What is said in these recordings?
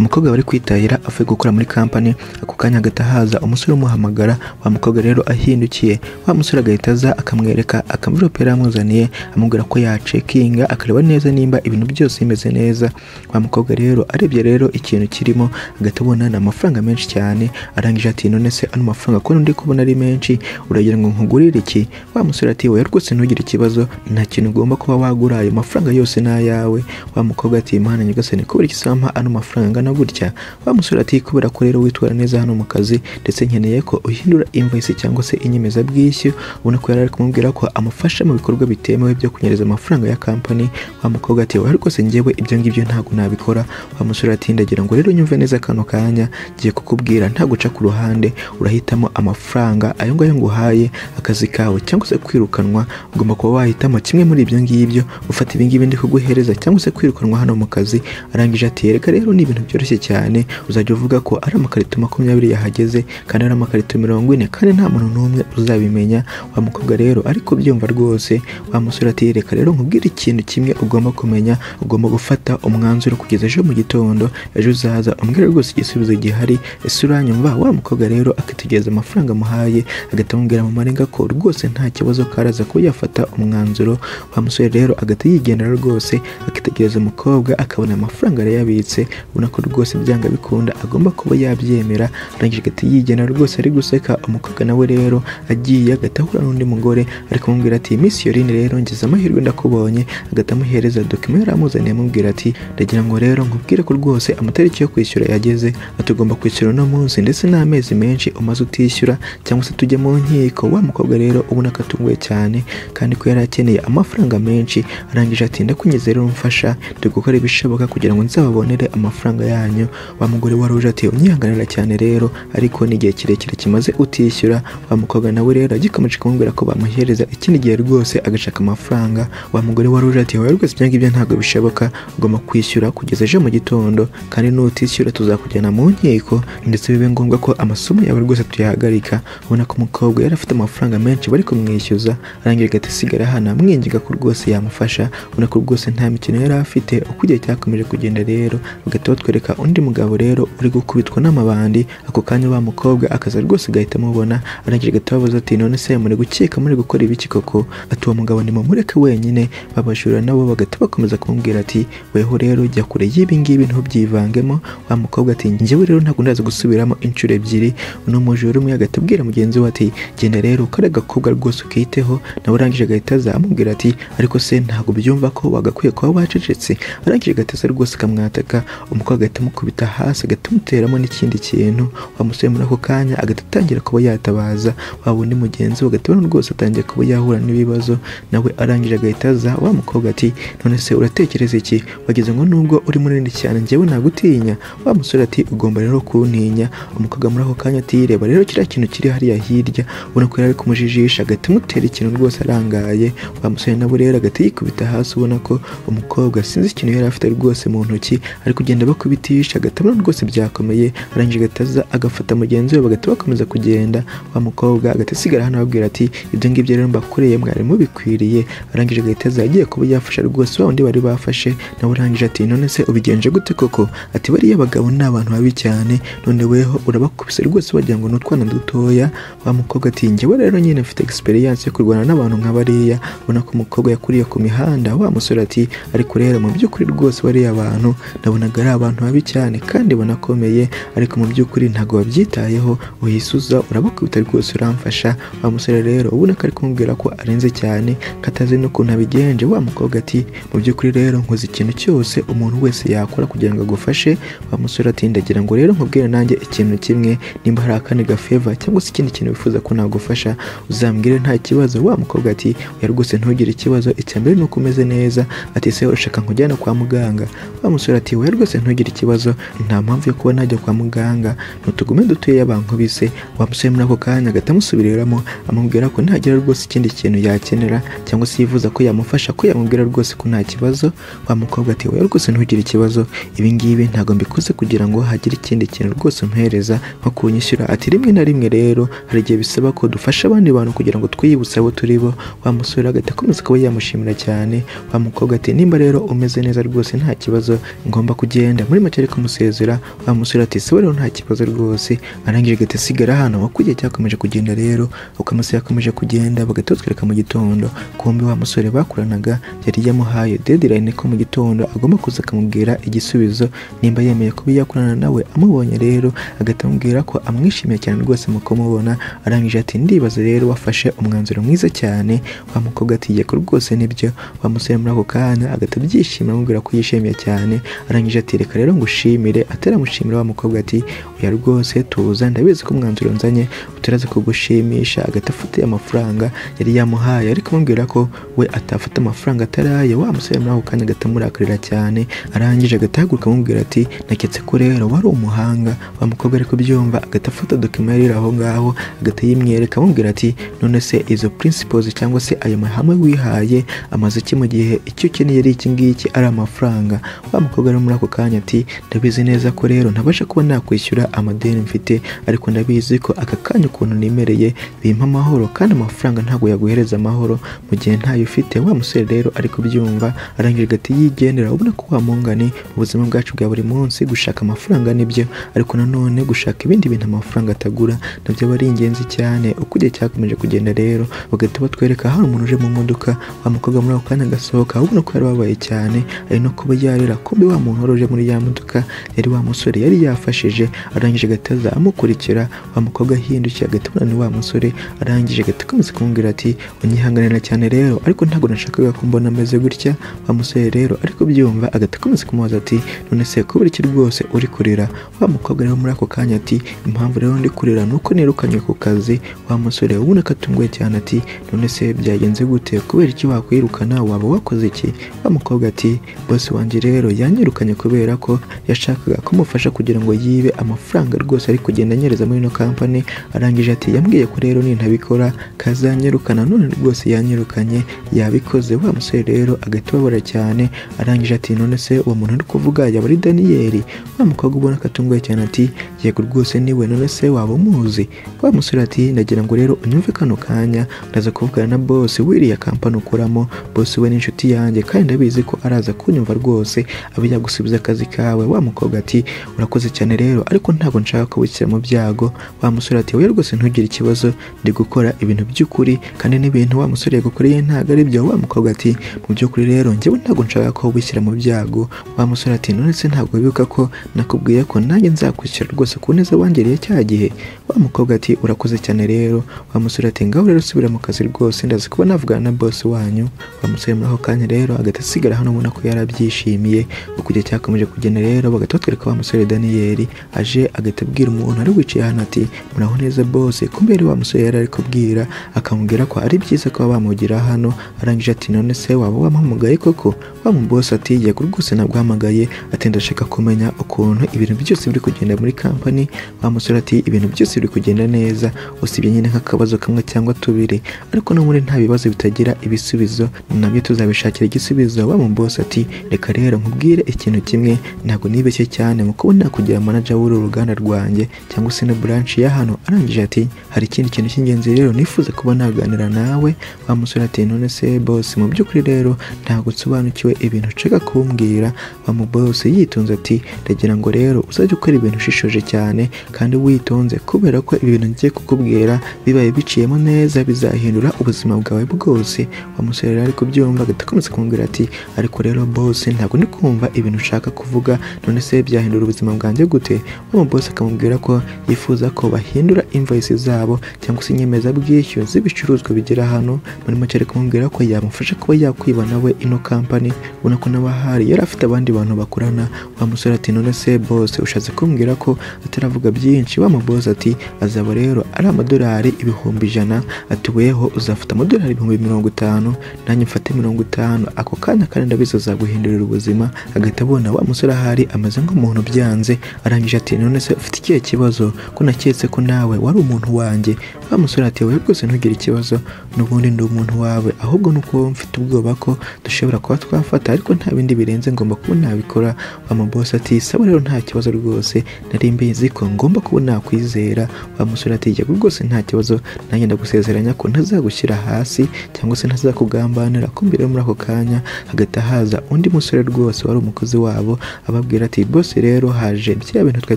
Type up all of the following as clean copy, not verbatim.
umukobwa bari kwitahira avuye gukora muri company ako kanya agahita haza umusore umuhamagara wa mukobwa rero ahindukiye wa musore agahita aza akamwereka akamvelope yaramuzaniye amubwira ko yacekinga akareba neza nimba ibintu byose bimeze neza wa mukobwa rero arebye rero ikintu kirimo agahita abona na amafaranga menshi cyane arangije ati none se ano mafaranga ko ndi kubona ari menshi uragira ngo nkugurire iki wa musore ati we rwose ntugire ikibazo nta kintu ugomba kuba wagura ayo mafaranga yose n'ayawe wa mukobwa ati Imana nyagasani kubera iki sampa ano mafaranga angana gutya wa musore ati kubera ko rero witwara neza hano mu kazi ndetse nkeneye ko uhindura invoice cyangwa se inyemezabwishyu ubona ko yari ari kumubwira ko amufasha mu bikorwa bitemewe byo kunyereza amafaranga ya company wa mukobwa ati we rwose njyewe ibyo ngibyo ntago nabikora wa musore ati ndagira ngo rero nyumve neza kano kanya giye kukubwira nta guca ku ruhande urahitamo amafaranga ayo ngayo nguhaye akazi kawe cyangwa se kwirukanwa ugomba kuba wahitamo kimwe muri ibyo ngibyo ufata ibi ngibi ndi kuguhereza cyangwa se kwirukanwa hano mu kazi arangije ati reka rero ni ibintu byoroshye cyane uzajya uvuga ko ari amakarito 20 yahageze kandi ari amakarito 40 kandi nta muntu n'umwe uzabimenya wa mukobwa rero ariko byumva rwose wa musore ati reka rero nkubwire ikintu kimwe ugomba kumenya ugomba gufata umwanzuro kugeza ejo mu gitondo ejo uzaza umbwira rwose igisubizo gihari ese uranyumva wa mukobwa rero akitegereza amafaranga muhaye agahita amubwira mu marenga ko rwose nta kibazo karaza ko yafata umwanzuro wa musore rero agahita yigendera rwose akitegereza umukobwa akabona amafaranga yabitse ubona ko rwose byanga bikunda agomba kuba yabyemera arangije agahita yigendera rwose ari guseka umukobwa nawe rero agiye agahita ahura n'undi mugore ari kumubwira ati Miss Yoline rero ngize amahirwe ndakubonye agahita amuhereza document yaramuzaniye amubwira ati ndagira ngo rero nkubwire ko rwose amatariki yo kwishyura yageze atugomba kwishyura no munsi ndetse n'amezi menshi umaze utishyura cyangwa se tujye mu nkiko wa mukobwa rero ubona ko atunguye cyane kandi ko yari akeneye amafaranga menshi arangije ati ndakunyeze rero mfasha ndi gukora ibishoboka kugira ngo nzababonere amafaranga yanyu wa mugore waruje ati unyihanganira cyane rero ariko n'igihe kirekire kimaze utishyura wa mukobwa nawe rero agikomeje kumubwira ko bamuhereza ikindi gihe rwose agashaka amafaranga wa mugore waruje ati wowe rwose ibyo ntabwo bishoboka ugomba kwishyura kugeza ejo mu gitondo kandi nutishyura tuzakujyana mu nkiko ndetse bibe ngombwa ko amasomo yawe rwose tuyahagarika ubona ko umukobwa yari afite amafaranga menshi bari kumwishyuza arangije agahita asigara hano amwinginga ko rwose yamufasha ubona ko rwose nta mikino yari afite uko igihe cyakomeje kugenda rero bagahita batwereka undi mugabo rero uri gukubitwa n'amabandi ako kanya wa mukobwa akaza rwose agahita amubona arangije agahita ababaza ati none se muri gukeka muri gukora ibiki koko ati uwo mugabo ni mumureke wenyine babajura nabo bagahita bakomeza kumubwira ati weho rero jya kure y'ibi ngibi ntubyivangemo wa mukobwa ati njyewe rero ntabwo ndaza gusubiramo inshuro ebyiri uno mujura umwe agahita abwira mugenzi we ati genda rero kare gakobwa rwose ukiteho nawe arangije agahita aza amubwira ati ariko se ntabwo byumva ko wagakwiye kuba wacecetse arangije agahita rwose akamwataka umukobwa agahita amukubita hasi agahita amuteramo n'ikindi kintu wa musore muri ako kanya agahita atangira kuba yatabaza wa wundi mugenzi we agahita abona rwose atangiye kuba yahura n'ibibazo nawe arangije agahita aza wa mukobwa ati none se uratekereza iki wagize ngo nubwo uri munini cyane njyewe nagutinya wa musore ati ugomba rero kuntinya umukobwa muri ako kanya ati reba rero kiriya kintu kiri hariya hirya ubona ko yari kumujijisha agahita amutera ikintu rwose arangaye wa musore nawe rero agahita yikubita hasi ubona ko umukobwa sinzi ikintu yari afite rwose mu ntoki ari kugenda bakubitisha agahita abona rwose byakomeye arangije agahita aza agafata mugenzi we bagahita bakomeza kugenda wa mukobwa agahita asigara hano ababwira ati ibyo ngibyo rero mbakoreye mwari mubikwiriye arangije agahita aza agiye kuba yafasha rwose wa wundi bari bafashe nawe arangije ati none se ubigenje gute koko ati bariya bagabo ni abantu babi cyane none weho urabakubise rwose wagira ngo n'utwana dutoya wa mukobwa ati njyewe rero nyine mfite experience yo kurwana n'abantu nka bariya ubona ko umukobwa yakuriye ku mihanda wa musore ati ariko rero mu by'ukuri rwose bariya abantu nabonaga ari abantu babi cyane kandi banakomeye ariko mu by'ukuri ntabwo babyitayeho uhisuza urabakubita rwose uramfasha wa musore rero ubona ko ari kumubwira ko arenze cyane katazi n'ukuntu abigenje wa mukobwa ati mu by'ukuri rero nkoze ikintu cyose umuntu wese yakora kugira ngo agufashe wa musore ati ndagira ngo rero nkubwire nanjye ikintu kimwe nimba hari akandi gafeva cyangwa se ikindi kintu wifuza ko nagufasha uzambwire nta kibazo wa mukobwa ati oya rwose ntugire ikibazo icyambere ni uko umeze neza ati se urashaka nkujyana kwa muganga wa musore ati oya rwose ntugire ikibazo nta mpamvu yo kuba najya kwa muganga ntutugume dutuye abankubise wa musore muri ako kanya agahita amusubiriramo amubwira ko ntagira rwose ikindi kintu yakenera cyangwa se yifuza ko yamufasha ko yamubwira rwose ko nta kibazo wa mukobwa ati oya rwose ntugire ikibazo ibi ngibi ntabwo mbikoze kugira ngo hagire ikindi kintu rwose umpereza nko kunyishyura ati rimwe na rimwe rero hari igihe bisaba ko dufasha abandi bantu kugira ngo twiyibutse abo turi bo wa musore agahita akomeza kuba yamushimira cyane wa mukobwa ati nimba rero umeze neza rwose nta kibazo ngomba kugenda muri make ari kumusezera wa musore ati se rero nta kibazo rwose arangije gate sigara hano wakujye cyakomeje kugenda rero uko amasaha yakomeje kugenda bagatotwereka mu gitondo kumbe wa musore bakuranaga yari yamuhaye deadline ko mu gitondo agomba kuza akamubwira igisubizo nimba yemeye kuba yakurana nawe amubonye rero agatamubwira ko amwishimiye cyane rwose mu kumubona arangije ati ndibaza rero wafashe umwanzuro mwiza cyane wa mukobwa ati yego rwose nibyo wa musore muri ako kanya agatabyishimira amubwira ko yishimiye cyane arangije ati reka rero ngushimire ataramushimira wa mukobwa ati oya rwose tuza ndabizi ko umwanzuro nzanye utaraza kugushimisha agatafite amafaranga yari yamuhaye ariko amubwira ko we atafata amafaranga ataraye wa musore muri ako kanya agatamurakarira cyane arangije agatahaguruka amubwira ati naketse ko rero wari umuhanga wa mukobwa ariko byumva agatafata document yari aho ngaho agatayimwereka amubwira ati none se izo principles cyangwa se ayo mahame wihaye amaze iki mu gihe icyo ukeneye ari iki ngiki ari amafaranga wa mukobwa rero muri ako kanya ati ndabizi neza ko rero ntabasha kuba nakwishyura amadeni mfite ariko ndabizi ko aka kanya ukuntu nimereye bimpa amahoro kandi amafaranga ntabwo yaguhereza amahoro mu gihe ntayo ufite wa musore rero ariko byumva arangije gati yigendera ubona ko wamungane ubuzima bwacu bwa buri munsi gushaka amafaranga nibyo ariko nanone gushaka ibindi bintu amafaranga atagura nabyo bari ingenzi cyane uko igihe cyakomeje kugenda rero bagahita batwereka hari umuntu uje mu modoka wa mukobwa muri ako kanya agasohoka ubona ko yari wabaye cyane ari no kuba yarira kumbe wa muntu wari uje muri ya modoka yari wa musore yari yafashije arangije agataza amukurikira wa mukobwa ahindukiye agatubona ni wa musore arangije agakomeza kumubwira ati unyihanganira cyane rero ariko ntabwo nashakaga ko mbona ameze gutya wa musore rero ariko byumva agakomeza kumubaza ati none se kubera iki rwose uri kurira wa mukobwa rero muri ako kanya ati impamvu rero ndi kurira nuko nirukanye ku kazi wa musore ubona ko atunguye cyane ati none se byagenze gute kubera iki wakwirukana waba wakoze iki wa mukobwa ati boss wanjye rero yanyirukanye kubera ko yashakaga kumufasha kugira ngo yibe amafaranga rwose ari kugenda anyereza muri no company arangije ati yambwiye ko rero nintabikora kazanyirukana none rwose yanyirukanye yabikoze wa musore rero agahita babara cyane arangije ati none se uwo muntu uri kuvuga yaba ari Daniel wa mukobwa ubona ko atunguye cyane ati yego rwose niwe none se waba umuzi wa musore ati ndagira ngo rero unyumve kano kanya ndaza kuvugana na boss wiriya company ukoramo boss we n'inshuti yanjye kandi ndabizi ko araza kunyumva rwose abe yagusubiza akazi kawe wa mukobwa ati urakoze cyane rero ariko ntabwo nshaka ko wishyira mu byago wa musore ati we rwose ntugire ikibazo ndi gukora ibintu by'ukuri kandi n'ibintu wa musore yagukoreye ntabwo ari byo wa mukobwa ati mu by'ukuri rero njyewe ntabwo nshaka ko wishyira mu byago wa musore ati none se ntabwo wibuka ko nakubwiye ko nanjye nzakwishyura rwose ku neza wangiriye cya gihe wa mukobwa ati urakoze cyane rero wa musore ati ngaho rero subira mu kazi rwose ndazi kuba navugana na boss wanyu wa musore muri ako kanya rero agahita asigara hano ubona ko yarabyishimiye uko igihe cyakomeje kugenda rero bagahita batwereka wa musore Daniel aje agahita abwira umuntu ari wicaye hano ati muraho neza boss kumbe rero wa musore yari ari kubwira akamubwira ko ari byiza ko bamugira hano arangije ati none se waba wamuhamagaye koko wa mu boss ati yego rwose nabwahamagaye ati ndashaka kumenya ukuntu ibintu byose biri kugenda muri company wa musore ati ibintu byose biri kugenda neza usibye nyine nk'akabazo kamwe cyangwa tubiri ariko no muri nta bibazo bitagira ibisubizo nabyo tuzabishakira igisubizo wa mu boss ati reka rero nkubwire ikintu kimwe ntabwo nibeshye cyane mu kubona kugira manager w'uru ruganda rwanjye cyangwa se na branch ya hano arangije ati hari ikindi kintu cy'ingenzi rero nifuza kuba naganira nawe wa musore ati none se boss mu by'ukuri rero ntabwo nsobanukiwe ibintu nshaka kumbwira wa mu boss yitonze ati ndagira ngo rero uzajye ukora ibintu ushishoje cyane kandi witonze kubera ko ibintu ngiye kukubwira bibaye biciyemo neza bizahindura ubuzima bwawe bwose wa musore rero ari kubyumva agakomeza kumubwira ati ariko rero boss ntabwo ndi kumva ibintu ushaka kuvuga none se byahindura ubuzima bwanjye gute wa mu boss akamubwira ko yifuza ko bahindura invoice zabo cyangwa se inyemezabwishyu z'ibicuruzwa bigera hano muri make ari kumubwira ko yamufasha kuba yakwiba nawe ino company ubona ko n'abahari yari afite abandi bantu bakorana wa musore ati none se boss ushatse kumbwira ko ataravuga byinshi wa mu boss ati azaba rero ari amadolari 100,000 ati weho uzafata amadolari 50,000 nanjye mfate 50 ako kanya kandi ndabizo zaguhindurira ubuzima agahita abona wa musore ahari amaze nk'umuntu byanze arangije ati none se ufite ikihe kibazo ko naketse ko nawe wari umuntu wanjye wa musore ati we rwose ntugire ikibazo n'ubundi ndi umuntu wawe ahubwo nuko mfite ubwoba ko dushobora kuba twafata ariko nta bindi birenze ngomba kuba nabikora wa mu boss ati saba rero nta kibazo rwose nari mbizi ko ngomba kuba nakwizera wa musore ati yego rwose nta kibazo nanjye ndagusezeranya ko ntazagushyira hasi cyangwa se ntazakugambanira kumbi rero muri ako kanya hagahita haza undi musore rwose wari umukozi wabo ababwira ati boss rero haje bya bintu twari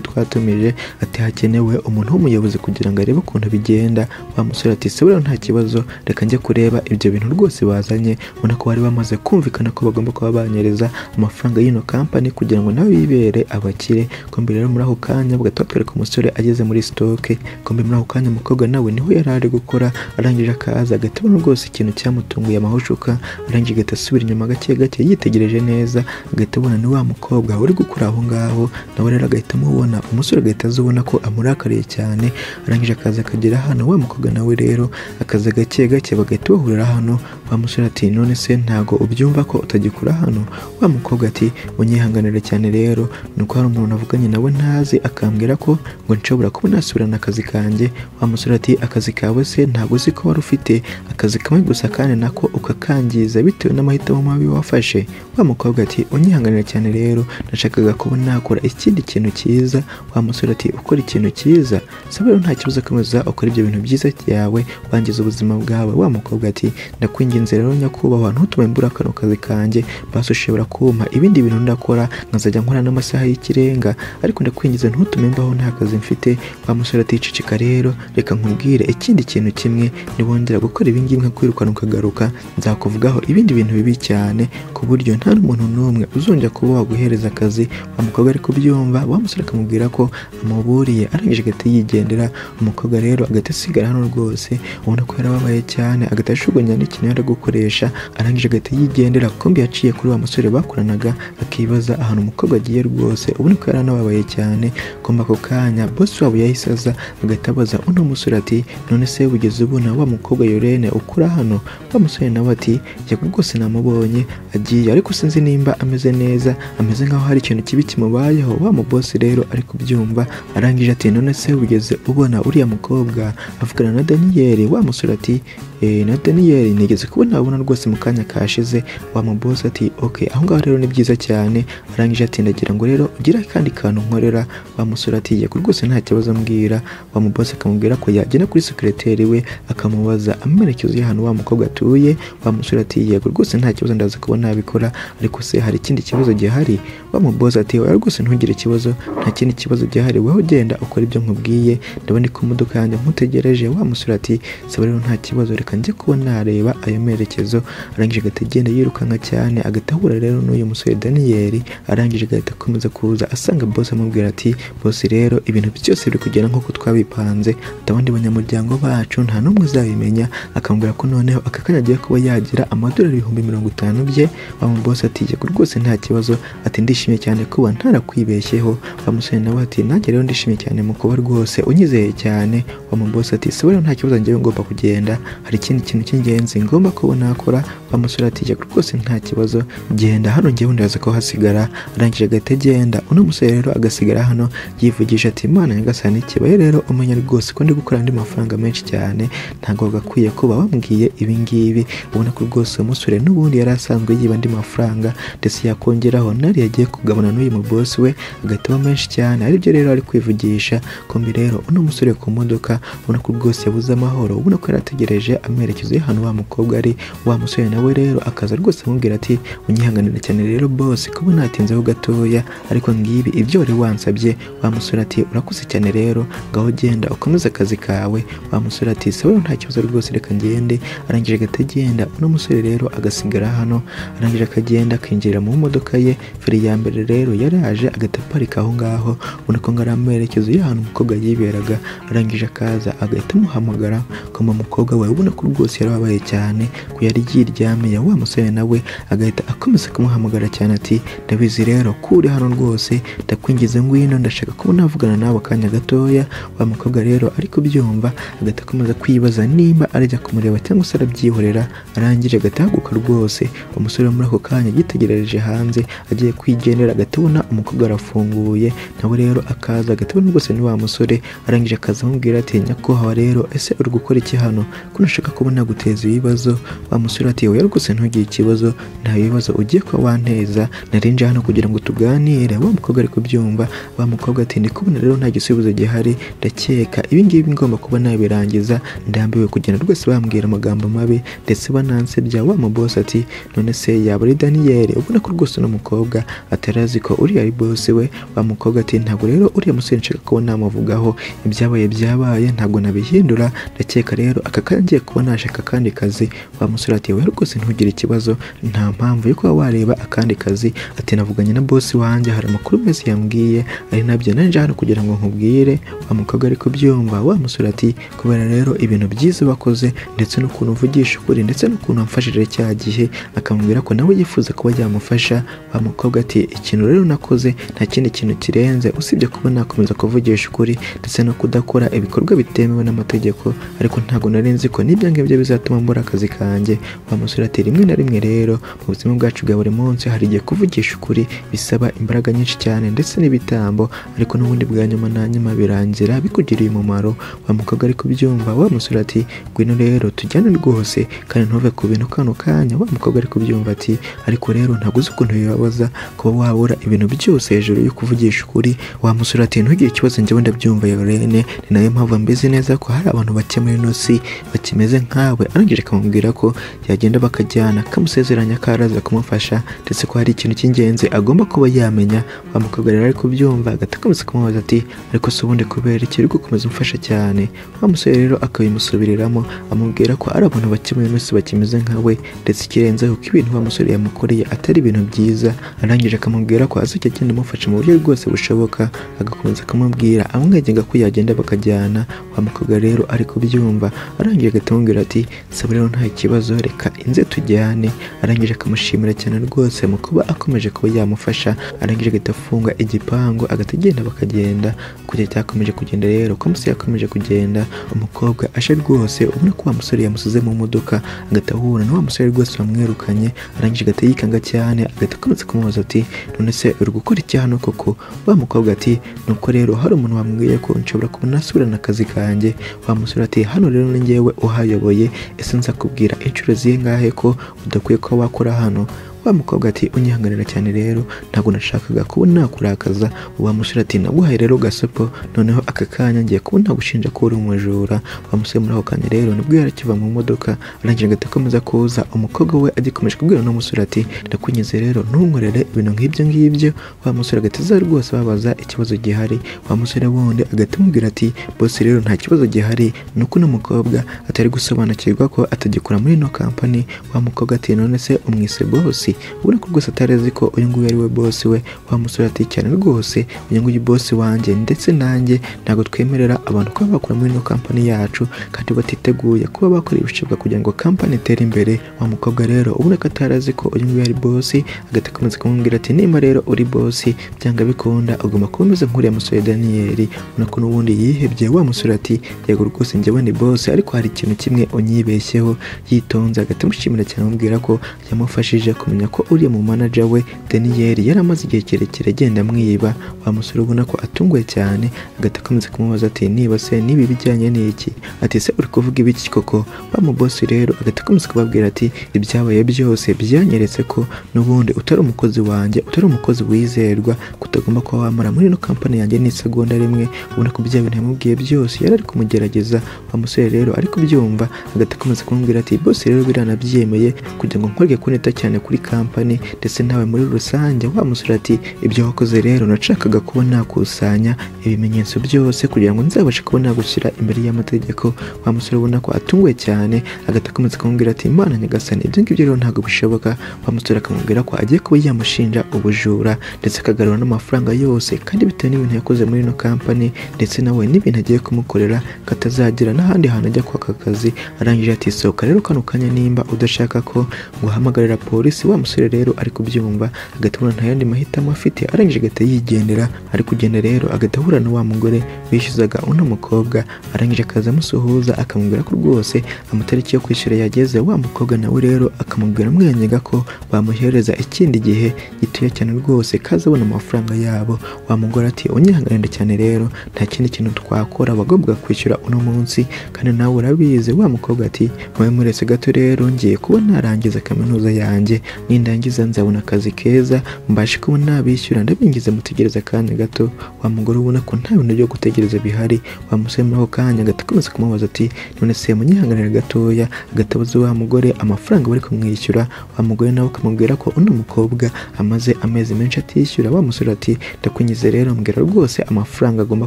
twatumije ati hakenewe umuntu w'umuyobozi kugira ngo arebe ukuntu bigenda. Wa musore ati se rero nta kibazo reka njye kureba ibyo bintu rwose bazanye. Ubona ko bari bamaze kumvikana ko bagomba kuba banyereza amafaranga y'ino company kugira ngo nawe bibere abakire. Kumbi rero muri ako kanya bagatwereka umusore ageze muri stock. Kumbi muri ako kanya umukobwa nawe niho yari ari gukora arangije akaza agatubona rwose ikintu cyamutunguye amahushuka arangije agahita asubira inyuma gake gake yitegereje neza agahita abona ni wa mukobwa uri gukora aho ngaho. Nawe rero agahita amubona umusore agahita azubona ko amurakariye cyane arangije akaza akagera hano. Wa mukobwa nawe rero akaza gake gake bagahita bahurira hano. Wa musore ati none se ntago ubyumva ko utagikura hano? Wa mukobwa ati unyihanganire cyane rero nuko hari umuntu avuganye nawe ntazi akambwira ko ngo nshobora kuba nasubirana akazi kanjye. Wa musore ati akazi kawe se ntago uzi ko wari ufite akazi kamwe gusa kandi nako ukakangiza bitewe n'amahitamo mabi wafashe? Wa mukobwa ati unyihanganire cyane rero nashakaga kuba nakora ikindi kintu cyiza. Wa musore ati ukora ikintu cyiza? Sabe rero nta kibazo komeza ukora ibyo bintu byiza cyawe wangiza ubuzima bwawe. Wa mukobwa ati ndakwinginze rero nyakubahwa ntutume mbura kano kazi kanjye basi ushobora kumpa ibindi bintu ndakora nkazajya nkora n'amasaha y'ikirenga ariko ndakwingize ntutume mbaho nta kazi mfite. Wa musore ati cicika rero reka nkubwire ikindi kintu kimwe nibongera gukora ibingibi nka kwirukana ukagaruka nzakuvugaho ibindi bintu bibi cyane ku buryo nta n'umuntu n'umwe uzongera kuba waguhereza akazi. Wa mukobwa ari kubyumva wa musore akamubwira ko amuburiye arangije agahita yigendera. Umukobwa rero agahita asigara hano rwose ubona ko yarababaye cyane agahita ashugunya n'ikintu yari gukoresha arangije agahita yigendera. Kumbi yaciye kuri wa musore bakoranaga akibaza ahantu umukobwa agiye rwose ubona ko yaranababaye cyane. Kumbi ako kanya boss wabo yahise aza agahita abaza uno musore ati none se bugeze ubona wa mukobwa Yorene ukura hano? Wa musore nawe ati yego rwose namubonye agiye ariko sinzi nimba ameze neza ameze nkaho hari ikintu kibi kimubayeho. Wa muboss rero ari kubyumva arangije ati none se bugeze ubona uriya mukobwa avugana na Daniel? Wa musore ati na Daniel nigeze kubona abona rwose mu kanya kashize. Wa muboss ati okay aho ngaho rero ni byiza cyane. Arangije ati ndagira ngo rero ugira kandi kantu nkorera. Wa musore ati yego rwose nta kibazo mbwira. Wa muboss akamubwira ko yagenda kuri secretary we akamubaza amerekezo y'ahantu wa mukobwa atuye. Wa musore ati yego rwose nta kibazo ndaza kuba nabikora ariko se hari ikindi kibazo gihari? Wa muboss ati oya rwose ntugire ikibazo nta kindi kibazo gihari weho genda ukora ibyo nkubwiye ndabona ko imodoka yanjye nkutegereje. Wa musore ati saba rero nta kibazo reka njye kuba nareba ayo merekezo. Arangije agahita agenda yirukanka cyane agatahura rero n'uyu musore Daniel. Arangije agahita akomeza kuza asanga boss amubwira ati boss rero ibintu byose biri kugenda nk'uko twabipanze abandi banyamuryango bacu nta n'umwe uzabimenya. Akamubwira ko noneho aka kanya agiye kuba yagira amadolari 50,000 bye. Wa muboss ati yego rwose nta kibazo ati ndishimye cyane kuba ntarakwibeshyeho. Wa musore nawe ati nanjye rero ndishimye cyane mu kuba rwose unyizeye cyane. Wa muboss ati se rero nta kibazo njyewe ngomba kugenda hari ikindi kintu cy'ingenzi ngomba kubona nakora. Wa musore ati yego rwose nta kibazo genda hano njyewe ndaza ko hasigara. Arangije agahita agenda. Uno musore rero agasigara hano yivugisha ati Imana nyagasani kibaye rero umenya rwose ko ndi gukora andi mafaranga menshi cyane ntago gakwiye kuba wambwiye ibi ngibi. Ubona ko rwose umusore n'ubundi yari asanzwe yiba andi mafaranga ndetse yakongeraho nari yagiye kugabana n'uyu muboss we agahita menshi cyane ari byo rero ari kwivugisha. Kumbi rero uno musore ku modoka ubona ko rwose yabuze amahoro ubona ko yarategereje amerekezo y'ahantu wa mukobwa ari. Wa musore nawe rero akaza rwose amubwira ati unyihanganira cyane rero boss kuba natinzeho gatoya ariko ngibi ibyo wari wansabye. Wa musore ati urakoze cyane rero ngaho genda ukomeze akazi kawe. Wa musore ati sawa nta kibazo rwose reka ngende. Arangije agenda. Uno musore rero agasigara hano arangije akagenda akinjira mu modoka ye. Feri ya mbere rero yaraje agataparika aho ngaho ubona ko ngara amerekezo y'ahantu umukobwa yiberaga. Arangije akaza agahita amuhamagara koma umukobwa we ubona ko rwose yarababaye cyane ko yari yiryamiye. Wa musore nawe agahita akomeza kumuhamagara cyane ati ndabizi rero kuri hano rwose ndakwingize ngwino ndashaka ko navugana nawe kanya gatoya. Wa mukobwa rero ariko byumva agahita akomeza kwibaza nimba arajya kumureba cyangwa se arabyihorera. Arangije agatahaguka rwose. Umusore muri ako kanya yitegerereje hanze agiye kwigendera agatubona umukobwa arafunguye. Nawe rero akaza agatubona rwose ni wa musore. Arangije akaza amubwira ati nyakubahwa rero ese uri gukora iki hano ko nashaka kubona guteza ibibazo? Wa musore ati wowe rwose ntugire ikibazo, nta bibazo ugiye kuba wanteza, narinje hano kugira ngo tuganire. Wa mukobwa ari kubyumva, wa mukobwa ati ndi kubona rero nta gisubizo gihari, ndakeka ibi ngibi ngomba kuba nabirangiza, ndambiwe kugenda rwose bambwira amagambo mabi ndetse banansebya. Wa mubosi ati none se yaba ari Daniel? Ubona ko rwose uno mukobwa atarazi ko uriya ari bosi we. Wa mukobwa ati ntabwo rero uriya musore nshaka ko namuvugaho, ibyabaye byabaye ntabwo nabihindura, ndakeka rero aka kanya ngiye kuba nashaka akandi kazi. Wa musore ati wowe rwose ntugire ikibazo, nta mpamvu yo kuba wareba akandi kazi. Ati navuganye na bosi wanjye, hari amakuru meza yambwiye, ari nabyo nanje hano kugira ngo nkubwire. Wa mukobwa ari kubyumva, wa musore ati kubera rero ibintu byiza wakoze ndetse n'ukuntu uvugisha ukuri ndetse n'ukuntu wamfashije cya gihe, akamubwira ko nawe yifuza kuba yamufasha. Wa mukobwa ati ikintu rero nakoze nta kindi kintu kirenze usibye kuba nakomeza kuvugisha ukuri ndetse no kudakora ibikorwa bitemewe n'amategeko, ariko ntabwo nari nzi ko n'ibyo ngibyo bizatuma mbura akazi kanjye. Wa musore ati rimwe na rimwe rero mu buzima bwacu bwa buri munsi hari igihe kuvugisha ukuri bisaba imbaraga nyinshi cyane ndetse n'ibitambo, ariko n'ubundi bwa nyuma na nyuma birangira bikugiriye umumaro. Wa mukobwa ari kubyumva, wa musore ati ngwino rero tujyane rwose kandi ntuve ku bintu kano kanya. Wa mukobwa ari kubyumva ati ariko rero ntabwo uzi ukuntu bibabaza kuba wabura ibintu byose hejuru yo kuvugisha ukuri. Wa musore ati ntugire ikibazo, njyewe ndabyumva Yorene, ni nayo mpamvu mbizi neza ko hari abantu bake muri ino si bakimeze nkawe. Arangije akamubwira ko yagenda bakajyana, kamusezeranya ko araza kumufasha ndetse ko hari ikintu cy'ingenzi agomba kuba yamenya. Wa mukobwa rero ari kubyumva agahita akomeza kumubaza ati ariko se ubundi kubera iki uri gukomeza umfasha cyane? Wa musore rero akabimusubiriramo amubwira ko ari abantu bake muri ino si bakimeze nkawe ndetse ikirenzeho ko ibintu wa musore yamukoreye atari ibintu byiza. Arangije akamubwira ko azajya agenda amufasha mu buryo bwose bushoboka, agakomeza akamubwira amwegega ko yagenda bakajyana. Wa mukobwa rero ari kubyumva, arangije agahita amubwira ati saba rero nta kibazo, reka inze tujyane. Arangije akamushimira cyane rwose mu kuba akomeje kuba yamufasha. Arangije agahita afunga igipangu agahita agenda bakagenda. Kujya cyakomeje kugenda rero ko umusore yakomeje kugenda, umukobwa ashe rwose ubona ko wa musore yamusize mu modoka, agahita ahura na wa musore rwose wamwirukanye. Arangije agahita yikanga cyane, agahita akomeza kumubaza ati none se uri gukora iki hano koko? Wa mukobwa ati nuko rero hari umuntu wambwiye ko nshobora kuba nasubirana akazi kanjye. Wa musore ati hano rero ni njyewe uhayoboye, ese nzakubwira inshuro zingahe ko udakwiye kuba wakora hano? Wa mukobwa ati unyihanganira cyane rero ntabwo nashakaga kuba nakurakaza. Wa musore ati naguhaye rero gasopo, noneho aka kanya ngiye kuba nagushinja ko uri umujura. Wa musore muri ako kanya rero nibwo yarakiva mu modoka, arangije agahita akomeza kuza. Umukobwa we agikomeje kubwira uno musore ati ndakunyuze rero ntunkorere ibintu nk'ibyo ngibyo. Wa musore agahita aza rwose babaza ikibazo gihari. Wa musore wundi agahita amubwira ati bose rero nta kibazo gihari, nuko uno mukobwa atari gusobanukirwa ko atagikora muri ino kampani. Wa mukobwa ati none se umwise bosi? Ubona ko rwose atarazi ko uyu nguyu ari we bosi we. Wa musore ati cyane rwose uyu nguyu bosi wanjye ndetse nanjye ntabwo twemerera abantu kuba bakora muri ino kampani yacu kandi batiteguye kuba bakora ibishoboka kugira ngo kampani itere imbere. Wa mukobwa rero ubona ko atarazi ko uyu nguyu ari bosi, agahita akomeza kumubwira ati nimba rero uri bosi byanga bikunda ugomba kuba umeze nk'uriya musore Daniel. Ubona ko n'ubundi yihebye. Wa musore ati yego rwose njyewe ni bosi, ariko hari ikintu kimwe unyibeshyeho. Yitonze agahita amushimira cyane amubwira ko yamufashije kumenya ko uriya mu manager we Daniel yari amaze igihe kirekire agenda amwiba. Wa musore ubona ko atunguye cyane, agahita akomeza kumubaza ati niba se nibi bijyanye n'iki? Ati se uri kuvuga ibiki koko? Wa mu boss rero agahita akomeza kubabwira ati ibyabaye byose byanyeretse ko n'ubundi utari umukozi wanjye, utari umukozi wizerwa, kutagomba kuba wamara muri ino kampani yanjye n'isegonda rimwe. Ubona ko bya bintu yamubwiye byose yari ari kumugerageza. Wa musore rero ari kubyumva, agahita akomeza kumubwira ati boss rero biranabyemeye kugira ngo nkorge kuneta cyane kuri kampani ndetse nawe muri rusange. Wa musore ati ibyo wakoze rero nashakaga kuba nakusanya ibimenyetso byose kugira ngo nzabashe kuba nagushyira imbere y'amategeko. Wa musore ubona ko atunguye cyane, agahita akomeza kumubwira ati Imana nyagasani ibyo ngibyo rero ntabwo bishoboka. Wa musore akamubwira ko agiye kuba yamushinja ubujura ndetse akagarura n'amafaranga yose kandi bitewe n'ibintu yakoze muri ino kampani ndetse nawe n'ibintu agiye kumukorera katazagira n'ahandi hantu ajya kwaka akazi. Arangije ati sohoka rero kano kanya nimba udashaka ko nguhamagarira polisi. Wa musore rero ari kubyumva agatubona nta yandi mahitamo afite arangije agahita yigendera. ari kugenda rero agahita ahura na wa mugore wishyuzaga uno mukobwa arangije akaza amusuhuza akamubwira ko rwose amatariki yo kwishyura yageze. Wa mukobwa nawe rero akamubwira amwenyega ko bamuhereza ikindi gihe gitoya cyane rwose kazabona amafaranga yabo. Wa mugore ati unyihanganire cyane rero nta kindi kintu twakora bagomba kwishyura uno munsi kandi nawe urabizi. Wa mukobwa ati mwe muretse gato rero ngiye kuba narangiza kaminuza yanjye nindangiza nzabona akazi keza mbashe kuba nabishyura ndabingiza mutegereza akanya gato. Wa mugore ubona ko nta bintu byo gutegereza bihari. Wa musore muri ako kanya agakomeza kumubaza ati none se munyihanganire gatoya agatabaza wa mugore amafaranga bari kumwishyura. Wa mugore nawe akamubwira ko uno mukobwa amaze amezi menshi atishyura. Wa musore ati ndakunyize rero mbwira rwose amafaranga agomba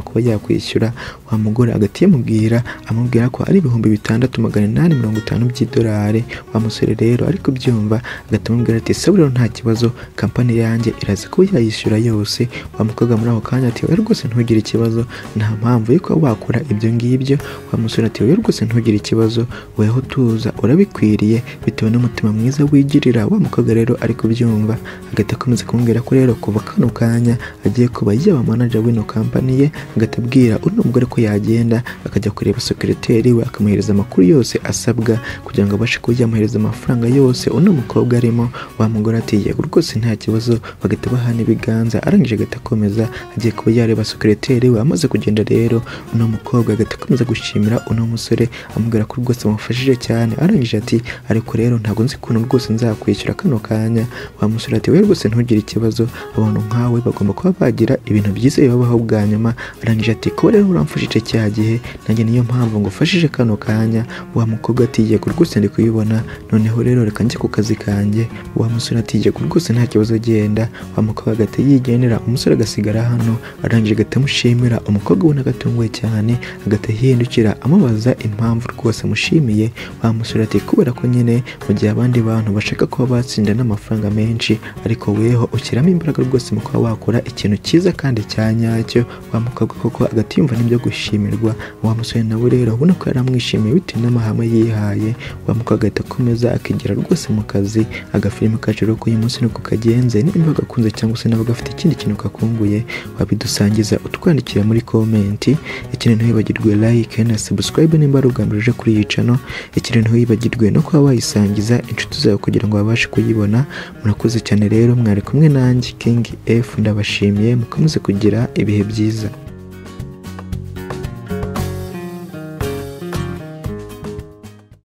kuba yakwishyura. Wa mugore agati amubwira ko ari $6,850 by'idolari. Wa musore rero ari kubyumva agati amubwira ati se rero nta kibazo kampani yanjye iraza kuba yayishyura yose. Wa mukobwa muri ako kanya ati rwose ntugire ikibazo nta mpamvu yuko wakora ibyo ngibyo. Wa musore ati rwose ntugire ikibazo weho tuza urabikwiriye bitewe n'umutima mwiza wigirira. Wa mukobwa rero ari kubyumva agahita akomeza kumubwira ko rero kuva kano kanya agiye kuba yaba manager w'ino kampani ye. agahita abwira uno mugore ko yagenda akajya kureba sekreteri we akamuhereza amakuru yose asabwa kugira ngo abashe kuba yamuhereza amafaranga yose uno mukobwa arimo. Wa mugore ati yego rwose nta kibazo bagahita bahana ibiganza. arangije agahita akomeza agiye kuba yareba sekreteri we. amaze kugenda rero uno mukobwa agahita akomeza gushimira uno musore amubwira ko rwose amufashije cyane. arangije ati ariko rero ntabwo nzi ukuntu rwose nzakwishyura kano kanya. Wa musore ati we rwose ntugire ikibazo abantu nkawe bagomba kuba bagira ibintu byiza bibabaho bwa nyuma. arangije ati ko rero uramfashije cya gihe nanjye niyo mpamvu ngo ufashije kano kanya. Wa mukobwa ati yego rwose ndi kuyibona noneho rero reka njye ku kazi kanjye. Wa musore ati yego rwose nta kibazo genda. Wa mukobwa agahita yigendera umusore agasigara hano. arangije agahita amushimira umukobwa ubona agatunguwe cyane agahita yihindukira amubaza impamvu rwose amushimiye. Wa musore ati kubera ko nyine mu gihe abandi bantu bashaka kuba batsinda n'amafaranga menshi ariko weho ushyiramo imbaraga rwose mu kuba wakora ikintu cyiza kandi cya nyacyo. Wa mukobwa koko agahita yumva n'ibyo gushimirwa. Wa musore nawe rero ubona ko yaramwishimiye bitewe n'amahame yihaye. Wa mukobwa agahita akomeza akigira rwose mu kazi. agafilime kacu rero ko uyu munsi niko kagenze. niba gakunze cyangwa se nawe gafite ikindi kintu kakunguye wabidusangiza utwandikira muri komenti. ikindi ntiwibagirwe like na subscribe nimba ari ubwa mbere uje kuri iyi channel. ikindi ntiwibagirwe no kuba wayisangiza inshuti zawe kugira ngo babashe kuyibona. murakoze cyane rero mwari kumwe nanjye King F ndabashimiye mukomeze kugira ibihe byiza.